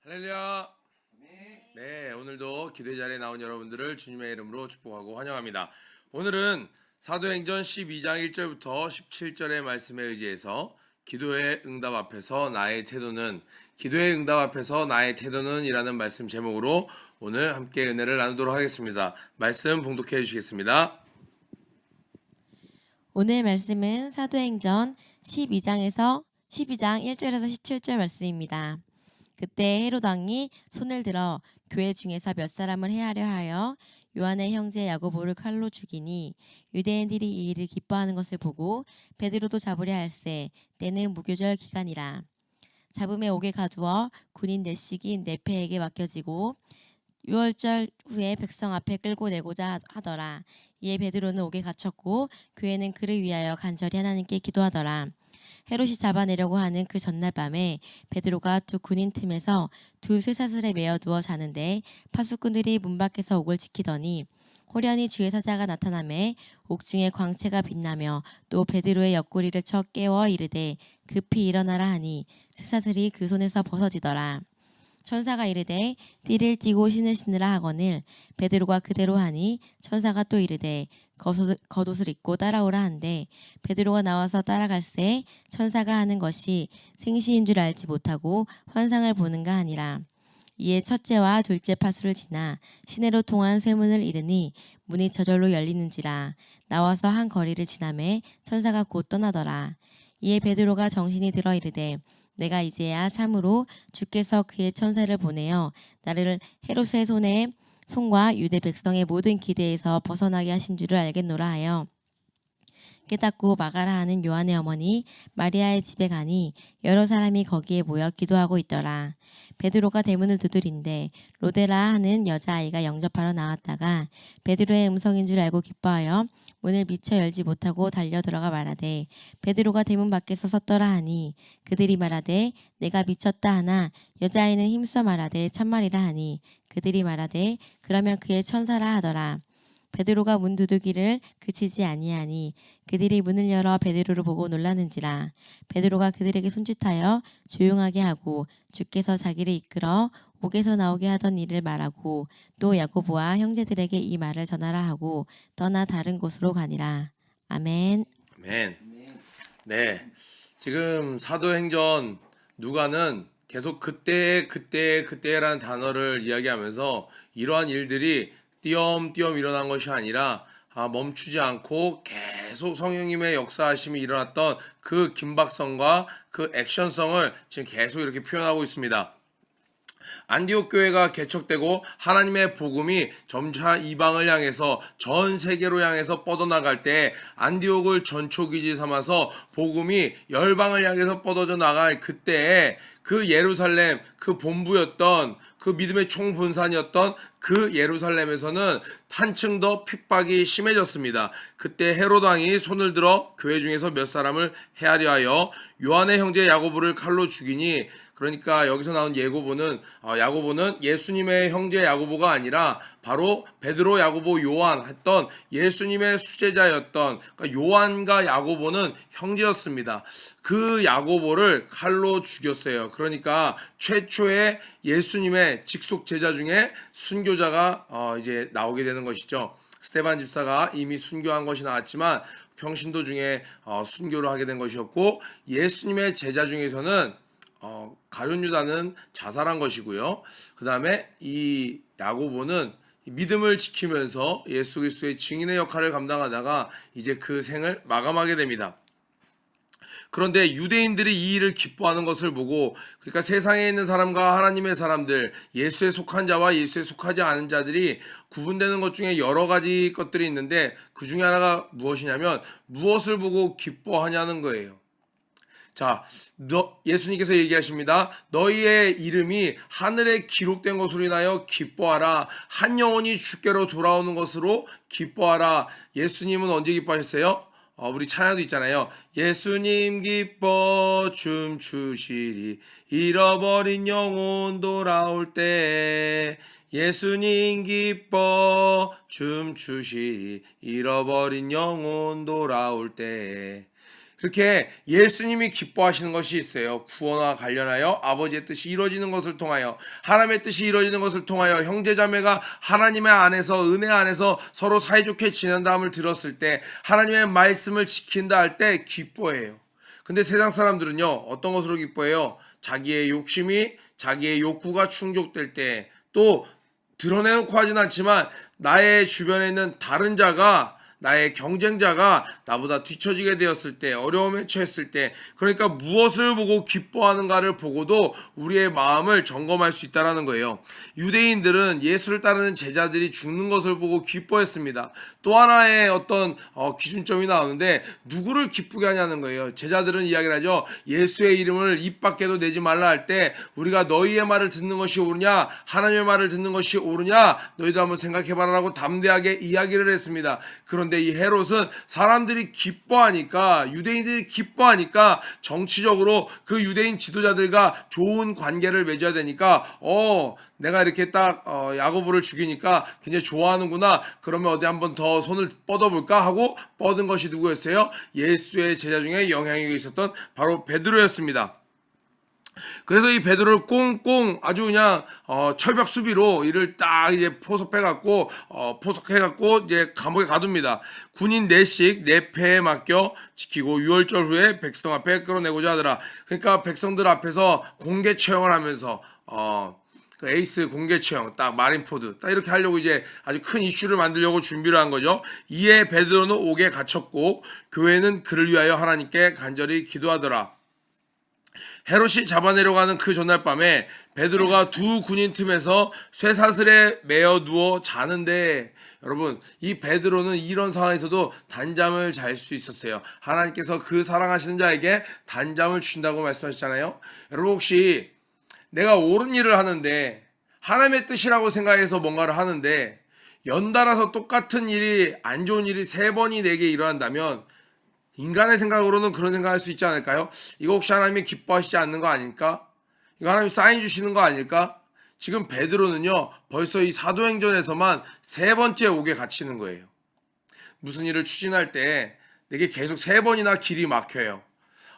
할렐루야. 네, 오늘도 기도의 자리에 나온 여러분들을 주님의 이름으로 축복하고 환영합니다. 오늘은 사도행전 12장 1절부터 17절의 말씀에 의지해서 기도의 응답 앞에서 나의 태도는 이라는 말씀 제목으로 오늘 함께 은혜를 나누도록 하겠습니다. 말씀 봉독해 주시겠습니다. 오늘 말씀은 사도행전 12장 1절에서 17절 말씀입니다. 그때 헤롯 왕이 손을 들어 교회 중에서 몇 사람을 해하려 하여 요한의 형제 야고보를 칼로 죽이니 유대인들이 이 일을 기뻐하는 것을 보고 베드로도 잡으려 할세. 때는 무교절 기간이라. 잡음에 옥에 가두어 군인 내식인 네페에게 맡겨지고 유월절 후에 백성 앞에 끌고 내고자 하더라. 이에 베드로는 옥에 갇혔고 교회는 그를 위하여 간절히 하나님께 기도하더라. 헤롯이 잡아내려고 하는 그 전날 밤에 베드로가 두 군인 틈에서 두 쇠사슬에 매어 누워 자는데 파수꾼들이 문 밖에서 옥을 지키더니 호련히 주의 사자가 나타나매 옥중에 광채가 빛나며 또 베드로의 옆구리를 쳐 깨워 이르되 급히 일어나라 하니 쇠사슬이 그 손에서 벗어지더라. 천사가 이르되 띠를 띠고 신을 신으라 하거늘 베드로가 그대로 하니 천사가 또 이르되 겉옷을 입고 따라오라 한데 베드로가 나와서 따라갈새 천사가 하는 것이 생시인 줄 알지 못하고 환상을 보는가 하니라. 이에 첫째와 둘째 파수를 지나 시내로 통한 쇠문을 이르니 문이 저절로 열리는지라. 나와서 한 거리를 지나매 천사가 곧 떠나더라. 이에 베드로가 정신이 들어 이르되 내가 이제야 참으로 주께서 그의 천사를 보내어 나를 헤롯의 손과 유대 백성의 모든 기대에서 벗어나게 하신 줄을 알겠노라 하여 깨닫고 마가라 하는 요한의 어머니 마리아의 집에 가니 여러 사람이 거기에 모여 기도하고 있더라. 베드로가 대문을 두드린데 로데라 하는 여자아이가 영접하러 나왔다가 베드로의 음성인 줄 알고 기뻐하여 문을 미처 열지 못하고 달려 들어가 말하되 베드로가 대문 밖에서 섰더라 하니 그들이 말하되 내가 미쳤다 하나 여자아이는 힘써 말하되 참말이라 하니 그들이 말하되 그러면 그의 천사라 하더라. 베드로가 문 두드기를 그치지 아니하니 그들이 문을 열어 베드로를 보고 놀라는지라. 베드로가 그들에게 손짓하여 조용하게 하고 주께서 자기를 이끌어 옥에서 나오게 하던 일을 말하고 또 야고보와 형제들에게 이 말을 전하라 하고 떠나 다른 곳으로 가니라. 아멘. 아멘. 네, 지금 사도행전 누가는 계속 그때라는 단어를 이야기하면서 이러한 일들이 띄엄띄엄 일어난 것이 아니라 멈추지 않고 계속 성령님의 역사하심이 일어났던 그 긴박성과 그 액션성을 지금 계속 이렇게 표현하고 있습니다. 안디옥 교회가 개척되고 하나님의 복음이 점차 이방을 향해서 전 세계로 향해서 뻗어나갈 때 안디옥을 전초기지 삼아서 복음이 열방을 향해서 뻗어져 나갈 그때에 그 예루살렘, 그 본부였던 그 믿음의 총본산이었던 그 예루살렘에서는 한층 더 핍박이 심해졌습니다. 그때 헤롯 왕이 손을 들어 교회 중에서 몇 사람을 해하려 하여 요한의 형제 야고보를 칼로 죽이니, 그러니까 여기서 나온 야고보는 예수님의 형제 야고보가 아니라 바로 베드로, 야고보, 요한 했던 예수님의 수제자였던, 그러니까 요한과 야고보는 형제였습니다. 그 야고보를 칼로 죽였어요. 그러니까 최초의 예수님의 직속 제자 중에 순교자가 이제 나오게 되는 것이죠. 스데반 집사가 이미 순교한 것이 나왔지만 평신도 중에 순교를 하게 된 것이었고, 예수님의 제자 중에서는 가룟 유다는 자살한 것이고요. 그 다음에 이 야고보는 믿음을 지키면서 예수 그리스도의 증인의 역할을 감당하다가 이제 그 생을 마감하게 됩니다. 그런데 유대인들이 이 일을 기뻐하는 것을 보고, 그러니까 세상에 있는 사람과 하나님의 사람들, 예수에 속한 자와 예수에 속하지 않은 자들이 구분되는 것 중에 여러 가지 것들이 있는데 그 중에 하나가 무엇이냐면 무엇을 보고 기뻐하냐는 거예요. 자, 예수님께서 얘기하십니다. 너희의 이름이 하늘에 기록된 것으로 인하여 기뻐하라. 한 영혼이 주께로 돌아오는 것으로 기뻐하라. 예수님은 언제 기뻐하셨어요? 우리 찬양도 있잖아요. 예수님 기뻐 춤추시리 잃어버린 영혼 돌아올 때. 예수님 기뻐 춤추시리 잃어버린 영혼 돌아올 때. 그렇게 예수님이 기뻐하시는 것이 있어요. 구원과 관련하여 아버지의 뜻이 이루어지는 것을 통하여, 하나님의 뜻이 이루어지는 것을 통하여 형제자매가 하나님의 안에서, 은혜 안에서 서로 사이좋게 지낸다함을 들었을 때, 하나님의 말씀을 지킨다 할 때 기뻐해요. 근데 세상 사람들은요, 어떤 것으로 기뻐해요? 자기의 욕심이, 자기의 욕구가 충족될 때, 또 드러내놓고 하진 않지만 나의 주변에 있는 다른 자가, 나의 경쟁자가 나보다 뒤처지게 되었을 때, 어려움에 처했을 때, 그러니까 무엇을 보고 기뻐하는가를 보고도 우리의 마음을 점검할 수 있다는 거예요. 유대인들은 예수를 따르는 제자들이 죽는 것을 보고 기뻐했습니다. 또 하나의 어떤 기준점이 나오는데, 누구를 기쁘게 하냐는 거예요. 제자들은 이야기를 하죠. 예수의 이름을 입 밖에도 내지 말라 할 때, 우리가 너희의 말을 듣는 것이 옳으냐, 하나님의 말을 듣는 것이 옳으냐, 너희도 한번 생각해봐라라고 담대하게 이야기를 했습니다. 그런데 이 헤롯은 사람들이 기뻐하니까, 유대인들이 기뻐하니까 정치적으로 그 유대인 지도자들과 좋은 관계를 맺어야 되니까, 내가 이렇게 딱 야고보를 죽이니까 굉장히 좋아하는구나, 그러면 어디 한번 더 손을 뻗어볼까 하고 뻗은 것이 누구였어요? 예수의 제자 중에 영향력이 있었던 바로 베드로였습니다. 그래서 이 베드로를 꽁꽁 아주 그냥 철벽 수비로 이를 딱 이제 포섭해갖고 이제 감옥에 가둡니다. 군인 4씩 4패에 맡겨 지키고 6월절 후에 백성 앞에 끌어내고자 하더라. 그러니까 백성들 앞에서 공개 처형을 하면서 그 에이스 공개 처형, 딱 마린포드, 딱 이렇게 하려고 이제 아주 큰 이슈를 만들려고 준비를 한 거죠. 이에 베드로는 옥에 갇혔고 교회는 그를 위하여 하나님께 간절히 기도하더라. 헤롯이 잡아내려고 하는 그 전날 밤에 베드로가 두 군인 틈에서 쇠사슬에 매어 누워 자는데, 여러분, 이 베드로는 이런 상황에서도 단잠을 잘 수 있었어요. 하나님께서 그 사랑하시는 자에게 단잠을 주신다고 말씀하셨잖아요. 여러분, 혹시 내가 옳은 일을 하는데, 하나님의 뜻이라고 생각해서 뭔가를 하는데 연달아서 똑같은 일이, 안 좋은 일이 3번이 내게 일어난다면 인간의 생각으로는 그런 생각할 수 있지 않을까요? 이거 혹시 하나님이 기뻐하시지 않는 거 아닐까? 이거 하나님이 사인 주시는 거 아닐까? 지금 베드로는요, 벌써 이 사도행전에서만 3번째 옥에 갇히는 거예요. 무슨 일을 추진할 때 내게 계속 3번이나 길이 막혀요.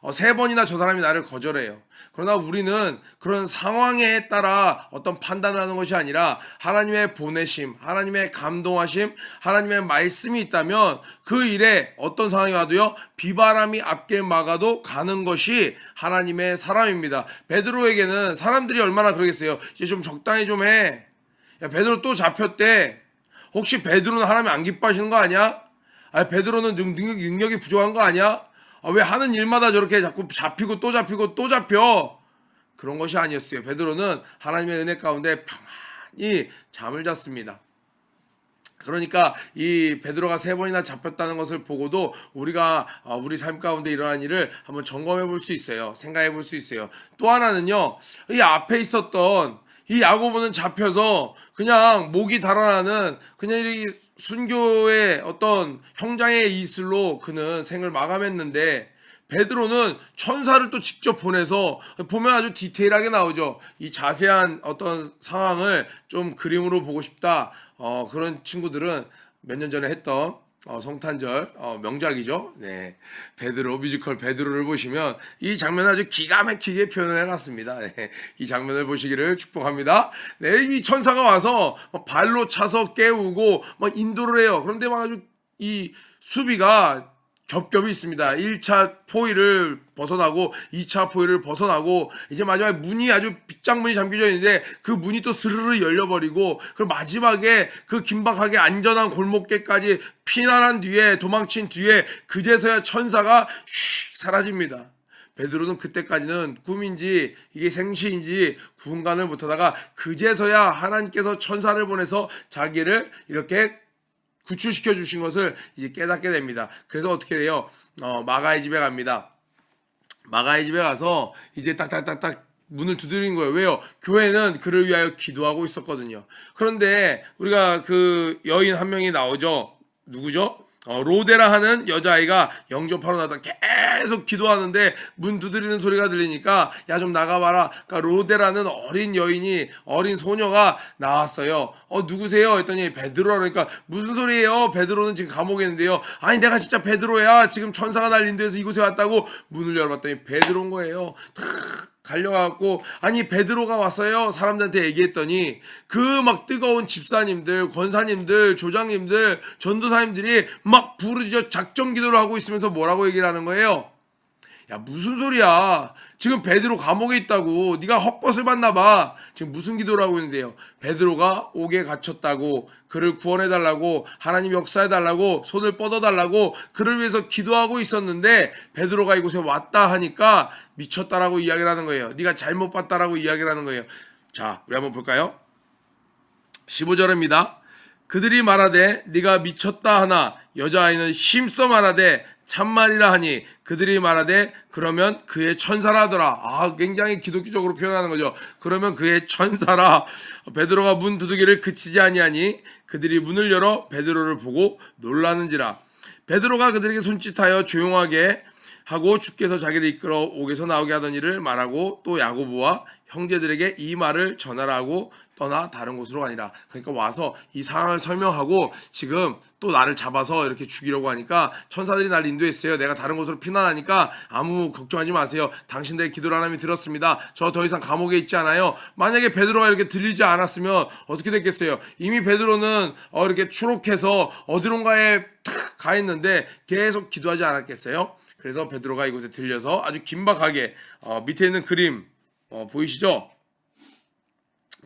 3번이나 저 사람이 나를 거절해요. 그러나 우리는 그런 상황에 따라 어떤 판단을 하는 것이 아니라 하나님의 보내심, 하나님의 감동하심, 하나님의 말씀이 있다면 그 일에 어떤 상황이 와도요, 비바람이 앞길 막아도 가는 것이 하나님의 사람입니다. 베드로에게는 사람들이 얼마나 그러겠어요. 이제 좀 적당히 좀 해. 야, 베드로 또 잡혔대. 혹시 베드로는 하나님 안 기뻐하시는 거 아니야? 베드로는 능력이 부족한 거 아니야? 왜 하는 일마다 저렇게 자꾸 잡히고 또 잡히고 또 잡혀? 그런 것이 아니었어요. 베드로는 하나님의 은혜 가운데 평안히 잠을 잤습니다. 그러니까 이 베드로가 3번이나 잡혔다는 것을 보고도 우리가 우리 삶 가운데 일어난 일을 한번 점검해 볼 수 있어요. 생각해 볼 수 있어요. 또 하나는요, 이 앞에 있었던 이 야고보는 잡혀서 그냥 목이 달아나는 그냥 이 순교의 어떤 형장의 이슬로 그는 생을 마감했는데, 베드로는 천사를 또 직접 보내서, 보면 아주 디테일하게 나오죠. 이 자세한 어떤 상황을 좀 그림으로 보고 싶다, 그런 친구들은 몇 년 전에 했던 성탄절 명작이죠. 네, 베드로 뮤지컬 베드로를 보시면 이 장면 아주 기가 막히게 표현을 해놨습니다. 네, 이 장면을 보시기를 축복합니다. 네, 이 천사가 와서 발로 차서 깨우고 막 인도를 해요. 그런데 막 아주 이 수비가 겹겹이 있습니다. 1차 포위를 벗어나고 2차 포위를 벗어나고 이제 마지막에 문이 아주 빗장문이 잠겨져 있는데 그 문이 또 스르르 열려버리고, 그리고 마지막에 그 긴박하게 안전한 골목길까지 피난한 뒤에, 도망친 뒤에 그제서야 천사가 슉 사라집니다. 베드로는 그때까지는 꿈인지 이게 생시인지 구분간을 못하다가 그제서야 하나님께서 천사를 보내서 자기를 이렇게 구출시켜 주신 것을 이제 깨닫게 됩니다. 그래서 어떻게 돼요? 마가의 집에 갑니다. 마가의 집에 가서 이제 딱딱딱딱 문을 두드린 거예요. 왜요? 교회는 그를 위하여 기도하고 있었거든요. 그런데 우리가 그 여인 한 명이 나오죠. 누구죠? 로데라 하는 여자아이가 영접하러 나다 계속 기도하는데 문 두드리는 소리가 들리니까 야 좀 나가봐라. 그러니까 로데라는 어린 여인이 어린 소녀가 나왔어요. 누구세요? 했더니 베드로라. 그러니까 무슨 소리예요? 베드로는 지금 감옥에 있는데요. 아니 내가 진짜 베드로야. 지금 천사가 날 인도해서 이곳에 왔다고. 문을 열어봤더니 베드로인 거예요. 갈려가고 아니 베드로가 왔어요. 사람들한테 얘기했더니 그 막 뜨거운 집사님들, 권사님들, 조장님들, 전도사님들이 막 부르짖어 작정 기도를 하고 있으면서 뭐라고 얘기를 하는 거예요? 야 무슨 소리야? 지금 베드로 감옥에 있다고. 네가 헛것을 봤나 봐. 지금 무슨 기도를 하고 있는데요? 베드로가 옥에 갇혔다고, 그를 구원해달라고, 하나님 역사해달라고, 손을 뻗어달라고 그를 위해서 기도하고 있었는데 베드로가 이곳에 왔다 하니까 미쳤다라고 이야기를 하는 거예요. 네가 잘못 봤다라고 이야기를 하는 거예요. 자, 우리 한번 볼까요? 15절입니다. 그들이 말하되 네가 미쳤다 하나 여자아이는 힘써 말하되 참말이라 하니 그들이 말하되 그러면 그의 천사라 하더라. 굉장히 기독교적으로 표현하는 거죠. 그러면 그의 천사라. 베드로가 문 두드기를 그치지 아니하니 그들이 문을 열어 베드로를 보고 놀라는지라. 베드로가 그들에게 손짓하여 조용하게 하고 주께서 자기를 이끌어 옥에서 나오게 하던 일을 말하고 또 야고보와 형제들에게 이 말을 전하라 하고 떠나 다른 곳으로 가니라. 그러니까 와서 이 상황을 설명하고 지금 또 나를 잡아서 이렇게 죽이려고 하니까 천사들이 날 인도했어요. 내가 다른 곳으로 피난하니까 아무 걱정하지 마세요. 당신들의 기도를 하나님이 들었습니다. 저 더 이상 감옥에 있지 않아요. 만약에 베드로가 이렇게 들리지 않았으면 어떻게 됐겠어요? 이미 베드로는 이렇게 추록해서 어디론가에 탁 가 있는데 계속 기도하지 않았겠어요? 그래서 베드로가 이곳에 들려서 아주 긴박하게 밑에 있는 그림 보이시죠?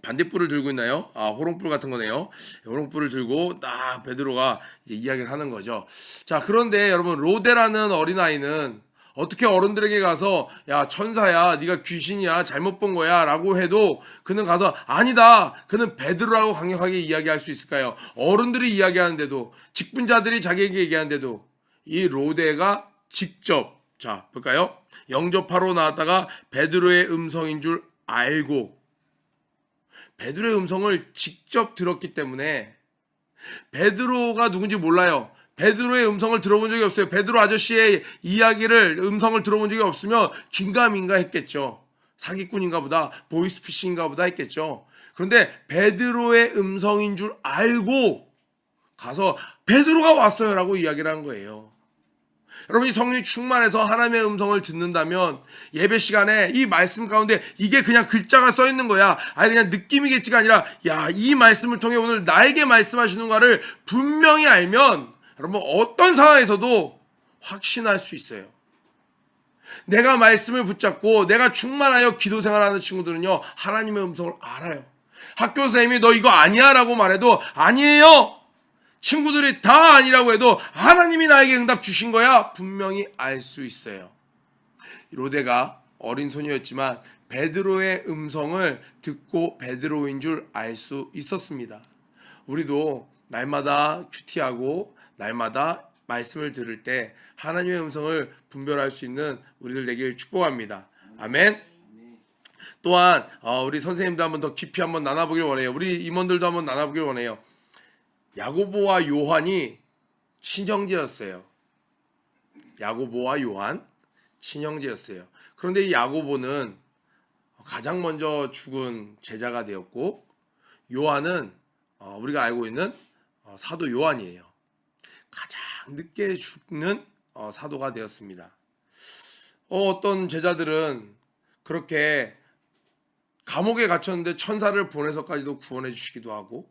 반딧불을 들고 있나요? 호롱불 같은 거네요. 호롱불을 들고 딱 베드로가 이제 이야기를 하는 거죠. 자, 그런데 여러분 로데라는 어린아이는 어떻게 어른들에게 가서 야 천사야 네가 귀신이야 잘못 본 거야 라고 해도 그는 가서 아니다 그는 베드로라고 강력하게 이야기할 수 있을까요? 어른들이 이야기하는데도 직분자들이 자기에게 얘기하는데도 이 로데가 직접 자 볼까요? 영접하러 나왔다가 베드로의 음성인 줄 알고 베드로의 음성을 직접 들었기 때문에 베드로가 누군지 몰라요. 베드로의 음성을 들어본 적이 없어요. 베드로 아저씨의 이야기를 음성을 들어본 적이 없으면 긴가민가 했겠죠. 사기꾼인가 보다 보이스피싱인가 보다 했겠죠. 그런데 베드로의 음성인 줄 알고 가서 베드로가 왔어요 라고 이야기를 한 거예요. 여러분이 성령이 충만해서 하나님의 음성을 듣는다면 예배 시간에 이 말씀 가운데 이게 그냥 글자가 써 있는 거야. 그냥 느낌이겠지가 아니라 야, 이 말씀을 통해 오늘 나에게 말씀하시는가를 분명히 알면 여러분 어떤 상황에서도 확신할 수 있어요. 내가 말씀을 붙잡고 내가 충만하여 기도 생활하는 친구들은요. 하나님의 음성을 알아요. 학교 선생님이 너 이거 아니야 라고 말해도 아니에요. 친구들이 다 아니라고 해도 하나님이 나에게 응답 주신 거야 분명히 알 수 있어요. 로데가 어린 소녀였지만 베드로의 음성을 듣고 베드로인 줄 알 수 있었습니다. 우리도 날마다 큐티하고 날마다 말씀을 들을 때 하나님의 음성을 분별할 수 있는 우리들 되길 축복합니다. 아멘. 또한 우리 선생님도 한번 더 깊이 한번 나눠보길 원해요. 우리 임원들도 한번 나눠보길 원해요. 야고보와 요한이 친형제였어요. 야고보와 요한 친형제였어요. 그런데 이 야고보는 가장 먼저 죽은 제자가 되었고 요한은 우리가 알고 있는 사도 요한이에요. 가장 늦게 죽는 사도가 되었습니다. 어떤 제자들은 그렇게 감옥에 갇혔는데 천사를 보내서까지도 구원해 주시기도 하고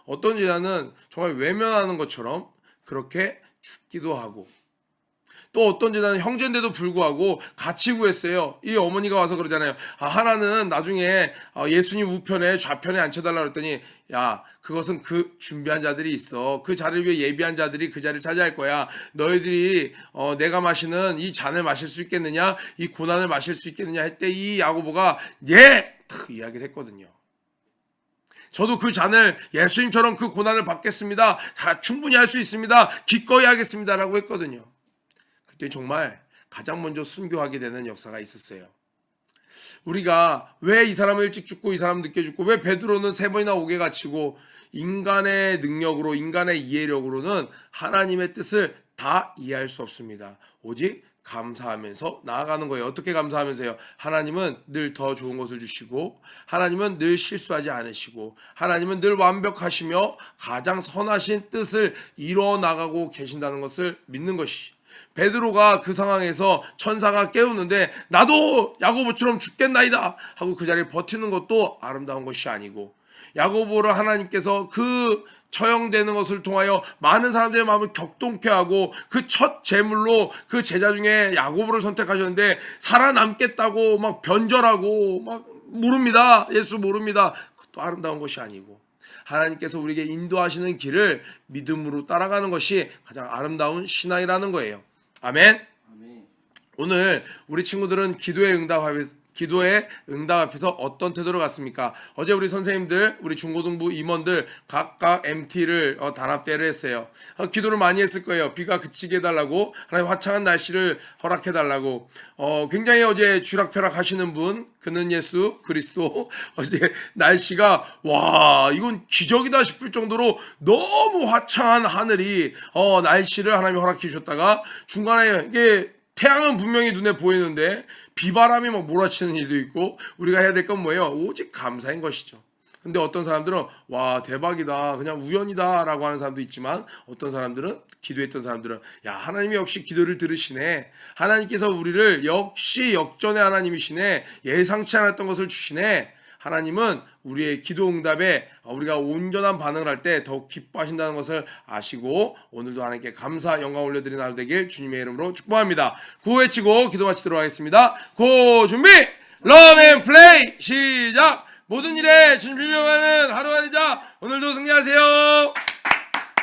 어떤 제자는 정말 외면하는 것처럼 그렇게 죽기도 하고 또 어떤 제자는 형제인데도 불구하고 같이 구했어요. 이 어머니가 와서 그러잖아요. 하나는 나중에 예수님 우편에 좌편에 앉혀달라고 했더니 야 그것은 그 준비한 자들이 있어. 그 자리를 위해 예비한 자들이 그 자리를 차지할 거야. 너희들이 내가 마시는 이 잔을 마실 수 있겠느냐? 이 고난을 마실 수 있겠느냐? 했대 이 야고보가 예! 탁 이야기를 했거든요. 저도 그 잔을 예수님처럼 그 고난을 받겠습니다. 다 충분히 할 수 있습니다. 기꺼이 하겠습니다. 라고 했거든요. 그때 정말 가장 먼저 순교하게 되는 역사가 있었어요. 우리가 왜 이 사람은 일찍 죽고 이 사람은 늦게 죽고 왜 베드로는 3번이나 옥에 갇히고 인간의 능력으로 인간의 이해력으로는 하나님의 뜻을 다 이해할 수 없습니다. 오직 감사하면서 나아가는 거예요. 어떻게 감사하면서요? 하나님은 늘 더 좋은 것을 주시고 하나님은 늘 실수하지 않으시고 하나님은 늘 완벽하시며 가장 선하신 뜻을 이루어 나가고 계신다는 것을 믿는 것이죠. 베드로가 그 상황에서 천사가 깨우는데 나도 야고보처럼 죽겠나이다 하고 그 자리에 버티는 것도 아름다운 것이 아니고 야고보를 하나님께서 그 처형되는 것을 통하여 많은 사람들의 마음을 격동케 하고 그 첫 제물로 그 제자 중에 야고보를 선택하셨는데 살아남겠다고 막 변절하고 막 모릅니다. 예수 모릅니다. 그것도 아름다운 것이 아니고 하나님께서 우리에게 인도하시는 길을 믿음으로 따라가는 것이 가장 아름다운 신앙이라는 거예요. 아멘. 오늘 우리 친구들은 기도의 응답 앞에서 어떤 태도를 갖습니까? 어제 우리 선생님들, 우리 중고등부 임원들 각각 MT를 단합대를 했어요. 기도를 많이 했을 거예요. 비가 그치게 해달라고, 하나님 화창한 날씨를 허락해달라고. 굉장히 어제 쥐락펴락 하시는 분, 그는 예수 그리스도, 어제 날씨가 와 이건 기적이다 싶을 정도로 너무 화창한 하늘이 날씨를 하나님이 허락해 주셨다가 중간에 이게 태양은 분명히 눈에 보이는데 비바람이 막 몰아치는 일도 있고 우리가 해야 될 건 뭐예요? 오직 감사인 것이죠. 근데 어떤 사람들은 와 대박이다 그냥 우연이다 라고 하는 사람도 있지만 어떤 사람들은 기도했던 사람들은 야 하나님이 역시 기도를 들으시네, 하나님께서 우리를 역시 역전의 하나님이시네, 예상치 않았던 것을 주시네, 하나님은 우리의 기도 응답에 우리가 온전한 반응을 할 때 더욱 기뻐하신다는 것을 아시고 오늘도 하나님께 감사 영광 올려드리는 하루 되길 주님의 이름으로 축복합니다. 구호 외치고 기도 마치도록 하겠습니다. 고 준비 런앤플레이 시작. 모든 일에 주님 주님하는 하루가 되자. 오늘도 승리하세요.